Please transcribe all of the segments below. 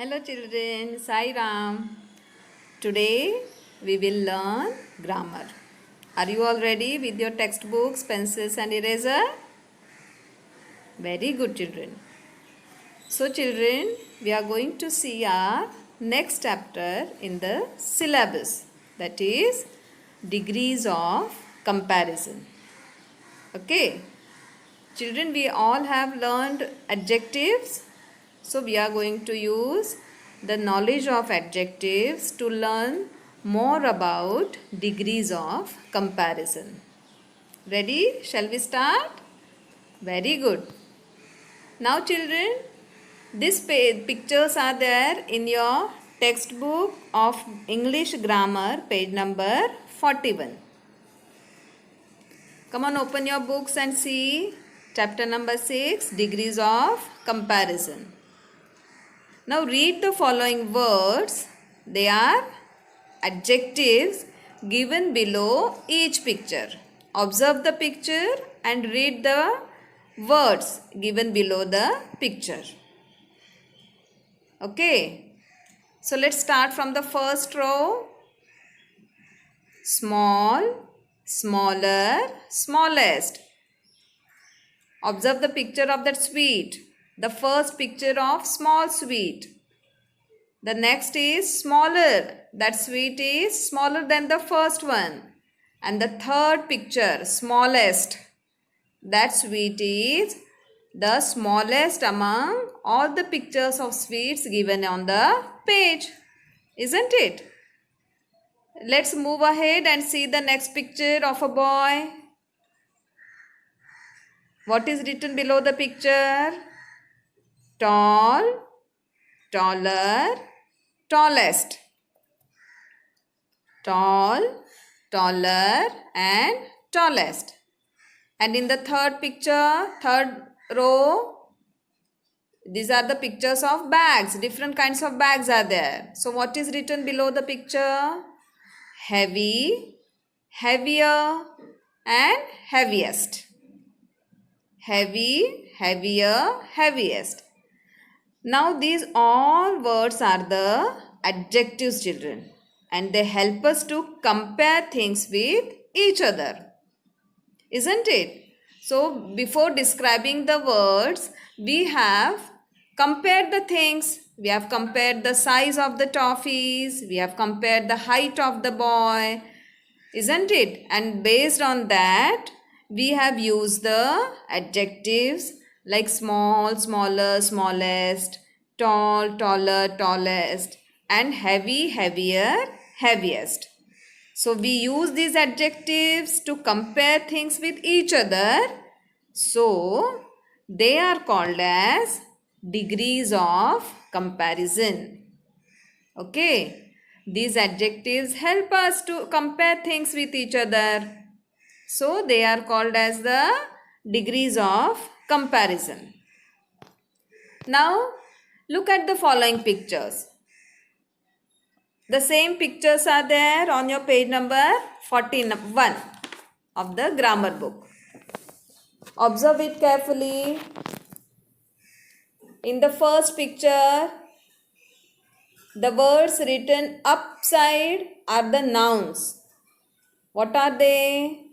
Hello children, Sai Ram. Today we will learn grammar. Are you all ready with your textbooks, pencils and eraser? Very good children. So children, we are going to see our next chapter in the syllabus, that is degrees of comparison. Okay. Children, we all have learned adjectives. So we are going to use the knowledge of adjectives to learn more about degrees of comparison. Ready? Shall we start? Very good. Now children, these pictures are there in your textbook of English grammar, page number 41. Come on, open your books and see chapter number 6, degrees of comparison. Now read the following words. They are adjectives given below each picture. Observe the picture and read the words given below the picture. Okay. So let's start from the first row. Small, smaller, smallest. Observe the picture of that sweet. The first picture of small sweet. The next is smaller. That sweet is smaller than the first one. And the third picture, smallest. That sweet is the smallest among all the pictures of sweets given on the page. Isn't it? Let's move ahead and see the next picture of a boy. What is written below the picture? Tall, taller, tallest. Tall, taller and tallest. And in the third picture, third row, these are the pictures of bags. Different kinds of bags are there. So what is written below the picture? Heavy, heavier and heaviest. Heavy, heavier, heaviest. Now these all words are the adjectives, children, and they help us to compare things with each other. Isn't it? So before describing the words, we have compared the things. We have compared the size of the toffees. We have compared the height of the boy. Isn't it? And based on that, we have used the adjectives like small, smaller, smallest, tall, taller, tallest, and heavy, heavier, heaviest. So we use these adjectives to compare things with each other. So they are called as degrees of comparison. Okay. These adjectives help us to compare things with each other. So they are called as the degrees of comparison. Now look at the following pictures. The same pictures are there on your page number 41 of the grammar book. Observe it carefully. In the first picture, the words written upside are the nouns. What are they?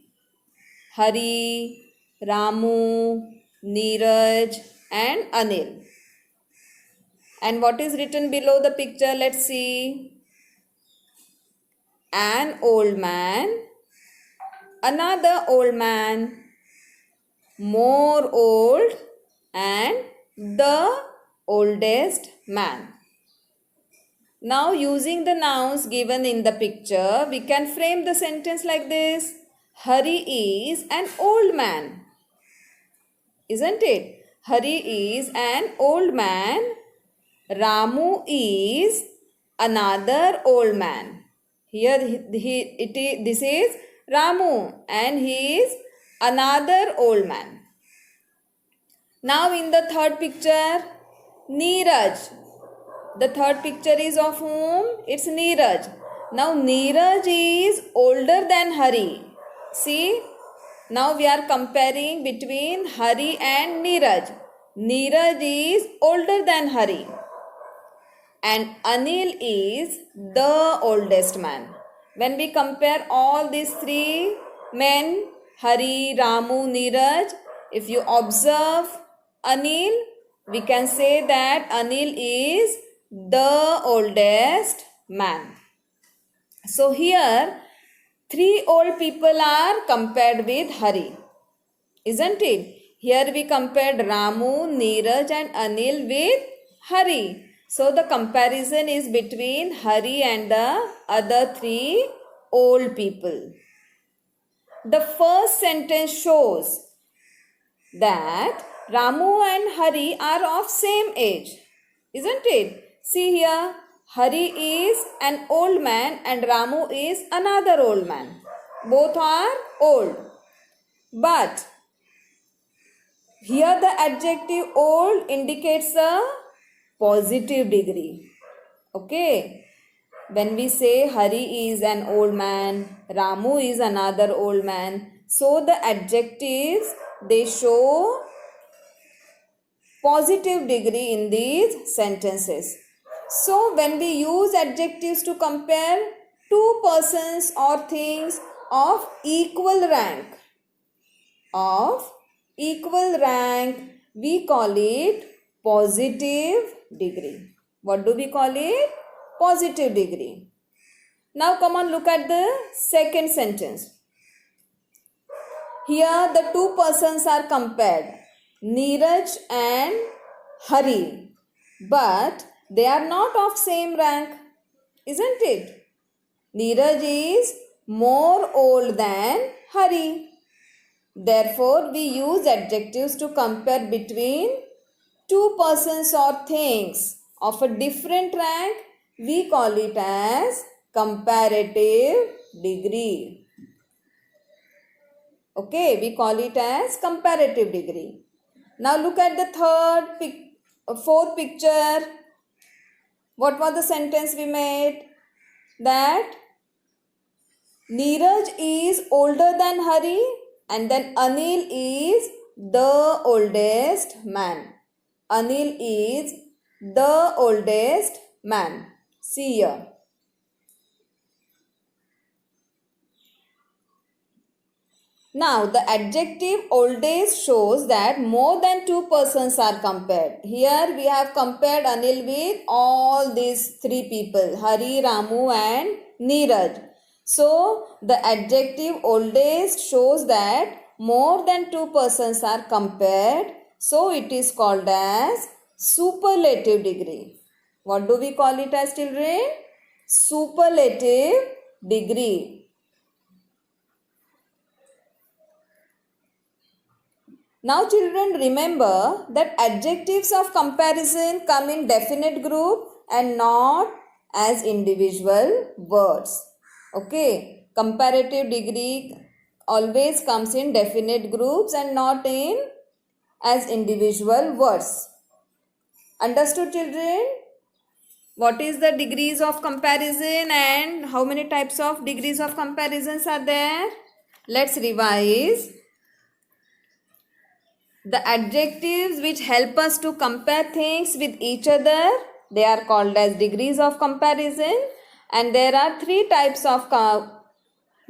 Hari, Ramu, Neeraj and Anil. And what is written below the picture? Let's see. An old man, another old man, more old and the oldest man. Now using the nouns given in the picture, we can frame the sentence like this. Hari is an old man. Isn't it? Hari is an old man. Ramu is another old man. Here this is Ramu and he is another old man. Now in the third picture, Neeraj. The third picture is of whom? It's Neeraj. Now Neeraj is older than Hari. See, now we are comparing between Hari and Neeraj. Neeraj is older than Hari. and Anil is the oldest man. When we compare all these three men, Hari, Ramu, Neeraj, if you observe Anil, we can say that Anil is the oldest man. So here, three old people are compared with Hari, isn't it? Here we compared Ramu, Neeraj and Anil with Hari. So the comparison is between Hari and the other three old people. The first sentence shows that Ramu and Hari are of same age, isn't it? See here, Hari is an old man and Ramu is another old man. Both are old. But here the adjective old indicates a positive degree. Okay. When we say Hari is an old man, Ramu is another old man. So the adjectives, they show positive degree in these sentences. So when we use adjectives to compare two persons or things of equal rank, we call it positive degree. What do we call it? Positive degree. Now come on, look at the second sentence. Here the two persons are compared, Neeraj and Hari, but they are not of same rank, isn't it? Neeraj is more old than Hari. Therefore, we use adjectives to compare between two persons or things of a different rank. We call it as comparative degree. Okay, we call it as comparative degree. Now look at the fourth picture. What was the sentence we made? That Neeraj is older than Hari and then Anil is the oldest man. Anil is the oldest man. See here. Now the adjective oldest shows that more than two persons are compared. Here we have compared Anil with all these three people, Hari, Ramu and Neeraj. So the adjective oldest shows that more than two persons are compared. So it is called as superlative degree. What do we call it as, children? Superlative degree. Now children, remember that adjectives of comparison come in definite group and not as individual words. Okay, comparative degree always comes in definite groups and not in as individual words. Understood, children? What is the degrees of comparison and how many types of degrees of comparisons are there? Let's revise. The adjectives which help us to compare things with each other, they are called as degrees of comparison. And there are three types of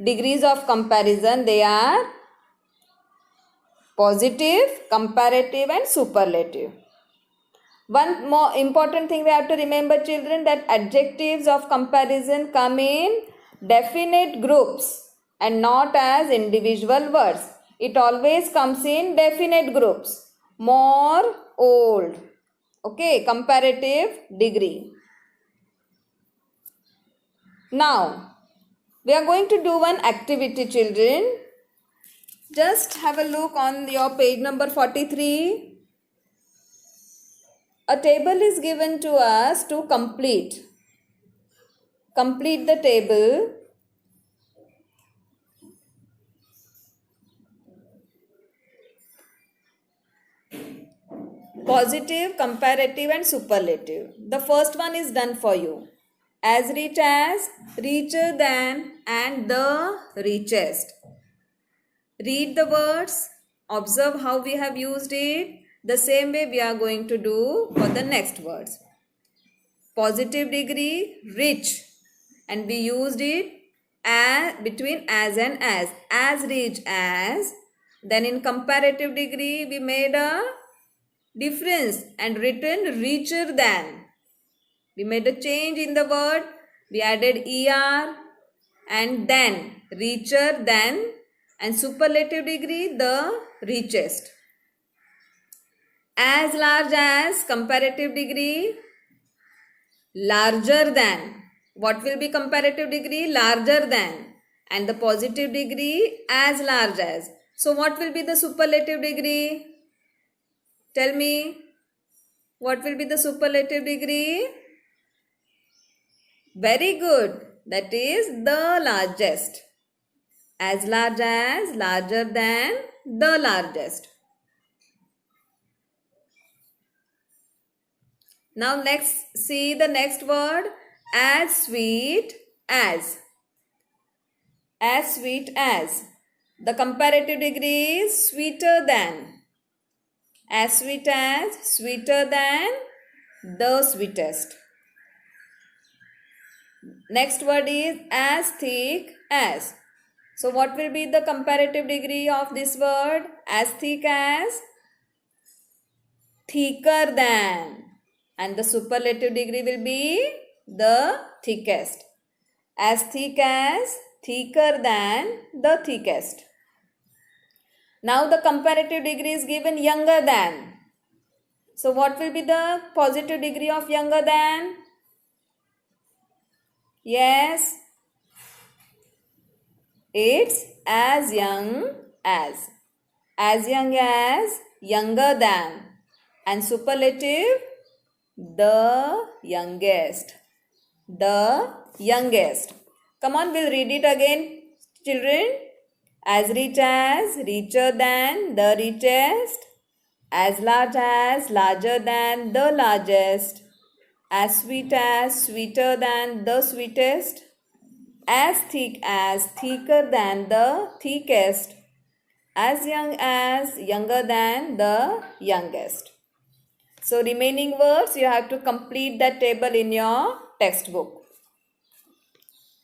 degrees of comparison. They are positive, comparative and superlative. One more important thing we have to remember, children, that adjectives of comparison come in definite groups and not as individual words. It always comes in definite groups. More, old. Okay, comparative degree. Now, we are going to do one activity, children. Just have a look on your page number 43. A table is given to us to complete. Complete the table. Positive, comparative and superlative. The first one is done for you. As rich as, richer than and the richest. Read the words. Observe how we have used it. The same way we are going to do for the next words. positive degree rich, and we used it as between as and as rich as. Then in comparative degree we made a difference and written richer than. We made a change in the word. We added er and then, richer than, and superlative degree the richest. As large as, comparative degree larger than. What will be comparative degree? Larger than. And the positive degree as large as. So what will be the superlative degree? Tell me. What will be the superlative degree? Very good. That is the largest. As large as, larger than, the largest. Now next, see the next word. As sweet as. As sweet as. The comparative degree is sweeter than. As sweet as, sweeter than, the sweetest. Next word is as thick as. So what will be the comparative degree of this word? As thick as, thicker than. And the superlative degree will be the thickest. As thick as, thicker than, the thickest. Now the comparative degree is given younger than. So what will be the positive degree of younger than? Yes, it's as young as. As young as, younger than. And superlative, the youngest. The youngest. Come on, we'll read it again, children. As rich as, richer than, the richest. As large as, larger than, the largest. As sweet as, sweeter than, the sweetest. As thick as, thicker than, the thickest. As young as, younger than, the youngest. So remaining words, you have to complete that table in your textbook.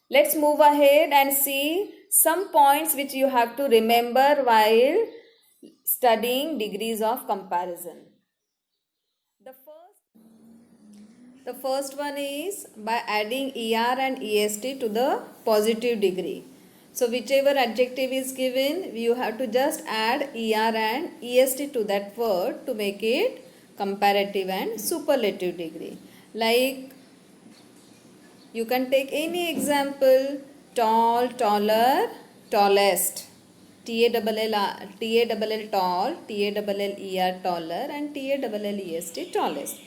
Let's move ahead and see some points which you have to remember while studying degrees of comparison. The first one is by adding er and est to the positive degree. So whichever adjective is given, you have to just add er and est to that word to make it comparative and superlative degree. Like you can take any example: tall, taller, tallest. T-A-L-L tall, T-A-L-L-E-R taller, and T-A-L-L-E-S-T tallest.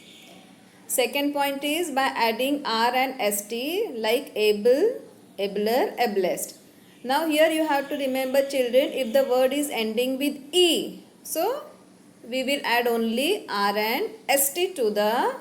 Second point is by adding R and ST like able, abler, ablest. Now here you have to remember, children, if the word is ending with E, so we will add only R and ST to the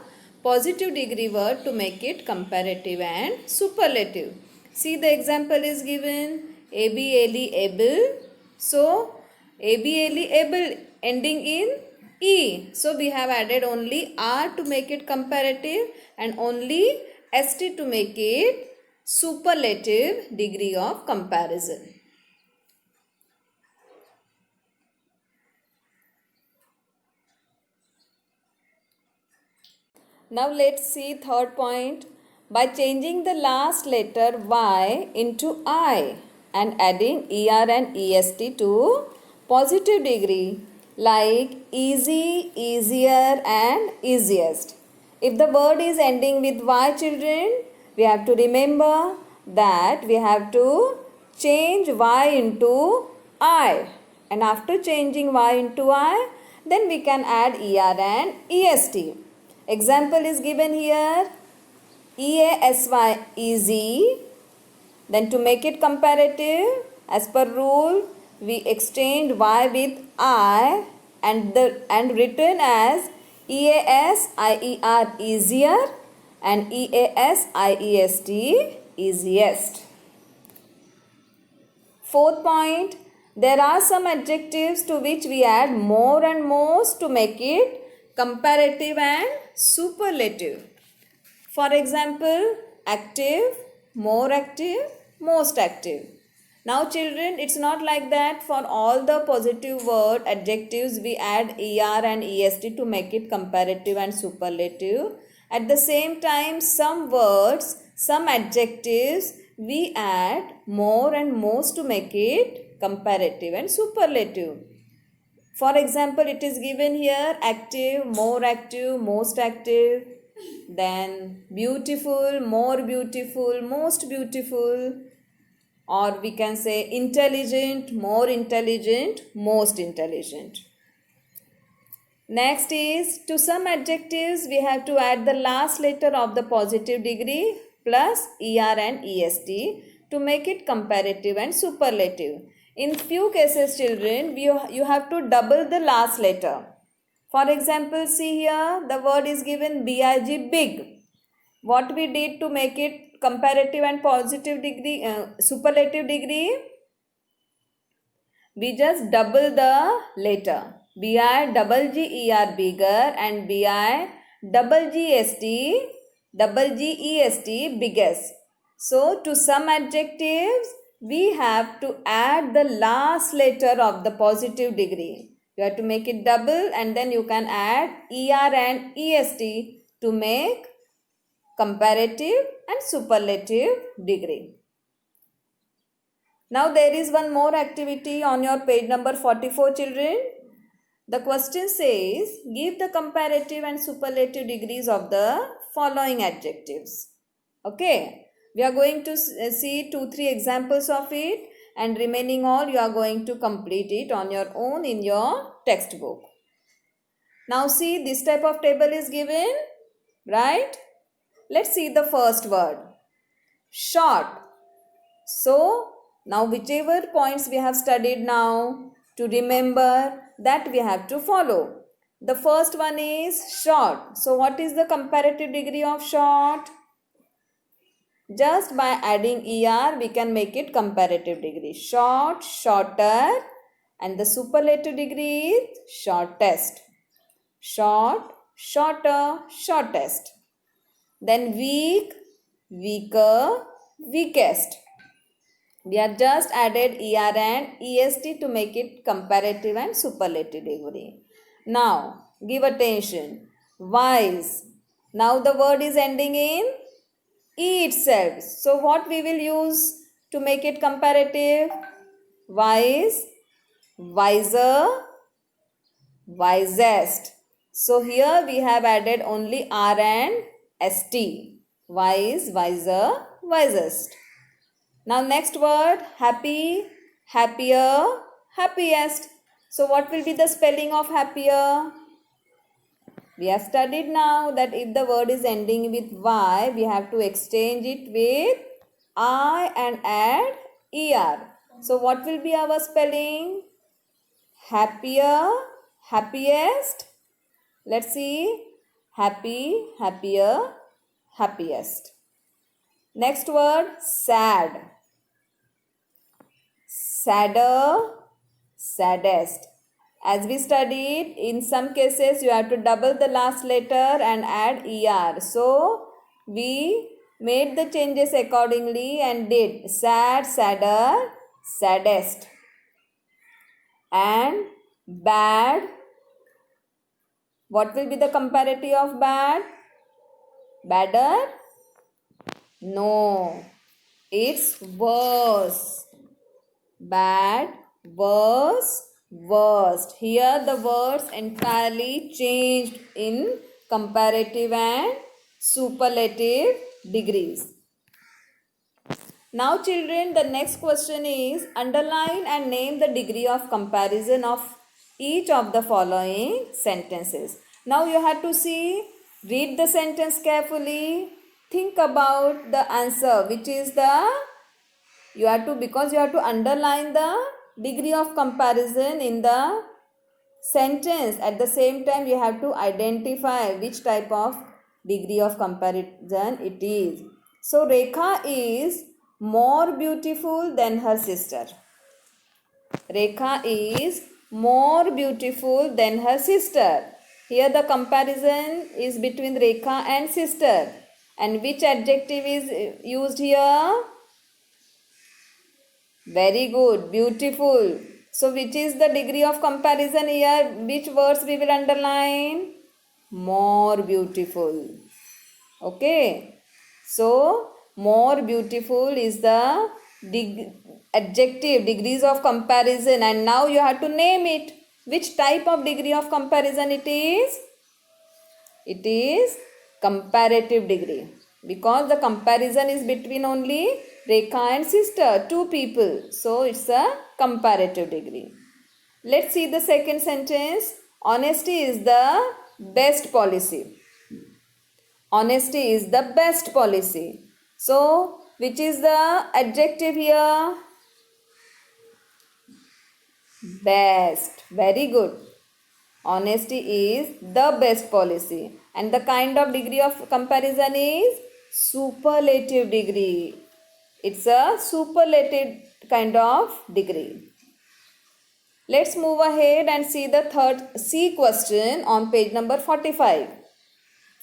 positive degree word to make it comparative and superlative. See, the example is given able, able. So able, able ending in E. So we have added only R to make it comparative and only ST to make it superlative degree of comparison. Now let's see third point. By changing the last letter Y into I and adding ER and EST to positive degree like easy, easier and easiest. If the word is ending with Y, children, we have to remember that we have to change Y into I. And after changing Y into I, then we can add ER and EST. Example is given here, EASY, easy. Then to make it comparative, as per rule, we exchange Y with I and written as EASIER, easier, and EASIEST, easiest. Fourth point, there are some adjectives to which we add more and most to make it comparative and superlative. For example, active, more active, most active. Now children, it's not like that. For all the positive word adjectives, we add er and est to make it comparative and superlative. At the same time, some words, some adjectives, we add more and most to make it comparative and superlative. For example, it is given here active, more active, most active, then beautiful, more beautiful, most beautiful, or we can say intelligent, more intelligent, most intelligent. Next is, to some adjectives we have to add the last letter of the positive degree plus er and est to make it comparative and superlative. In few cases children, you have to double the last letter. For example, see here, the word is given big, big. What we did to make it comparative and positive degree, superlative degree? We just double the letter. BIGGER bigger and BIGGEST biggest. So to some adjectives, we have to add the last letter of the positive degree. You have to make it double and then you can add ER and EST to make comparative and superlative degree. Now there is one more activity on your page number 44 children. The question says, give the comparative and superlative degrees of the following adjectives. Okay, we are going to see 2-3 examples of it, and remaining all you are going to complete it on your own in your textbook. Now see, this type of table is given, right? Let's see the first word, short. So now whichever points we have studied now, to remember that we have to follow. The first one is short. So what is the comparative degree of short? Just by adding er we can make it comparative degree. Short, shorter, and the superlative degree is shortest. Short, shorter, shortest. Then weak, weaker, weakest. We have just added er and est to make it comparative and superlative degree. Now, give attention. Wise. Now the word is ending in E itself. So what we will use to make it comparative? Wise, wiser, wisest. So here we have added only R and ST. Wise, wiser, wisest. Now next word, happy, happier, happiest. So what will be the spelling of happier? We have studied now that if the word is ending with Y, we have to exchange it with I and add ER. So what will be our spelling? Happier, happiest. Let's see. Happy, happier, happiest. Next word, sad. Sadder, saddest. As we studied, in some cases you have to double the last letter and add ER. So we made the changes accordingly and did sad, sadder, saddest. And bad. What will be the comparative of bad? Badder? No, it's worse. Bad, worse, worst. Here the words entirely changed in comparative and superlative degrees. Now children, the next question is, underline and name the degree of comparison of each of the following sentences. Now you have to see, read the sentence carefully, think about the answer, which is the, because you have to underline the degree of comparison in the sentence. At the same time, you have to identify which type of degree of comparison it is. So Rekha is more beautiful than her sister. Rekha is more beautiful than her sister. Here the comparison is between Rekha and sister. And which adjective is used here? Very good, beautiful. So which is the degree of comparison here? Which words we will underline? More beautiful. Okay. So more beautiful is the adjective, degrees of comparison, and now you have to name it. Which type of degree of comparison it is? It is comparative degree, because the comparison is between only Rekha and sister, two people. So it's a comparative degree. Let's see the second sentence. Honesty is the best policy. Honesty is the best policy. So which is the adjective here? Best. Very good. Honesty is the best policy. And the kind of degree of comparison is superlative degree. It's a superlative kind of degree. Let's move ahead and see the third C question on page number 45.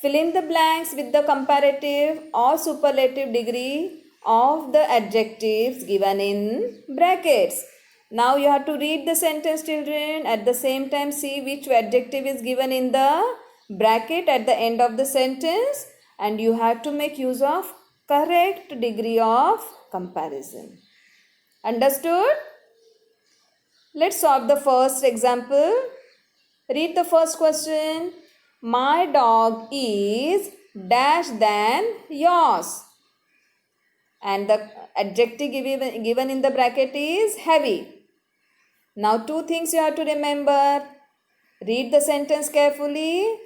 Fill in the blanks with the comparative or superlative degree of the adjectives given in brackets. Now you have to read the sentence, children. At the same time, see which adjective is given in the bracket at the end of the sentence, and you have to make use of correct degree of comparison. Understood? Let's solve the first example. Read the first question. My dog is dash than yours. And the adjective given in the bracket is heavy. Now two things you have to remember. Read the sentence carefully.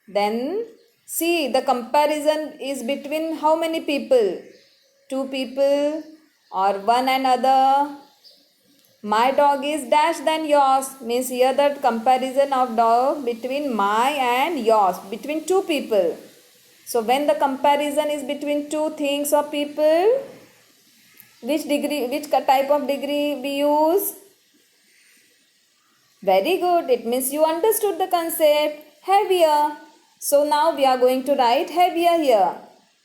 Then see the comparison is between how many people? Two people or one another. My dog is dash than yours. Means here the comparison of dog between my and yours. Between two people. So when the comparison is between two things or people, which type of degree we use? Very good. It means you understood the concept. Heavier. So now we are going to write heavier here.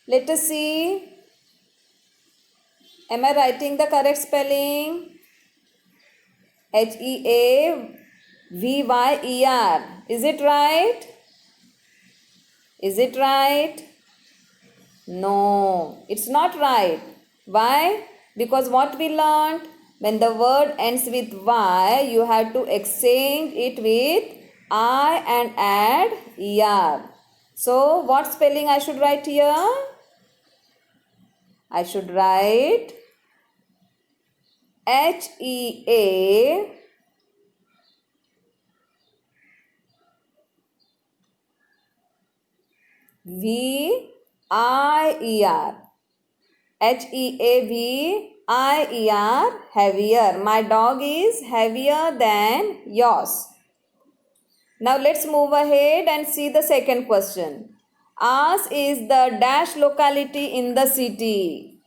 Let us see. Am I writing the correct spelling? Heavier. Is it right? Is it right? No, it's not right. Why? Because what we learned, when the word ends with Y, you have to exchange it with I and add ER. So, what spelling I should write here? I should write HEAVIER. HEAVIER, heavier. My dog is heavier than yours. Now let's move ahead and see the second question. Ours is the dash locality in the city.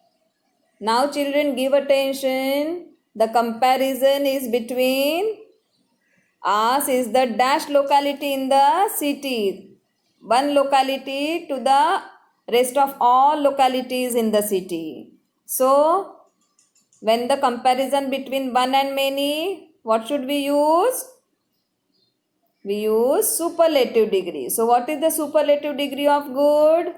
Now children, give attention. The comparison is between ours is the dash locality in the city. One locality to the rest of all localities in the city. So, when the comparison between one and many, what should we use? We use superlative degree. So, what is the superlative degree of good?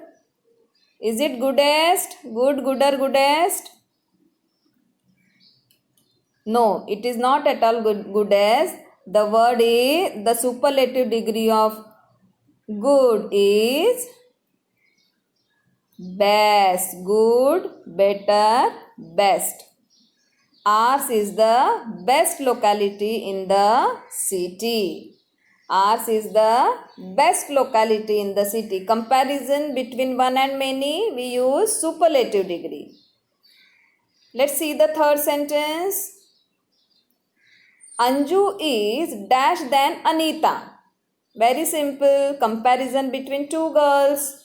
Is it goodest? Good, gooder, goodest? No, it is not at all goodest. The word is, the superlative degree of good is best. Good, better, best. Ours is the best locality in the city. Ours is the best locality in the city. Comparison between one and many, we use superlative degree. Let's see the third sentence. Anju is dash than Anita. Very simple. Comparison between two girls.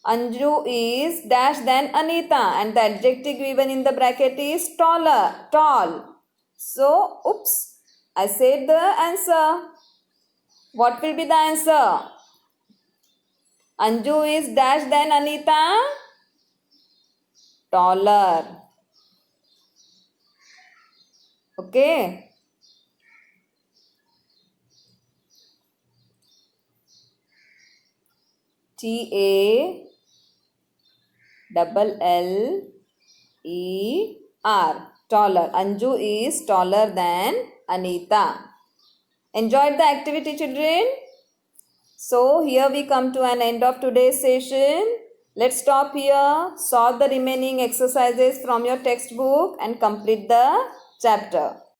Anju is dash than Anita, and the adjective given in the bracket is taller, tall. So, oops, I said the answer. What will be the answer? Anju is dash than Anita. Taller. Okay. Taller. Taller. Anju is taller than Anita. Enjoyed the activity, children? So here we come to an end of today's session. Let's stop here, solve the remaining exercises from your textbook and complete the chapter.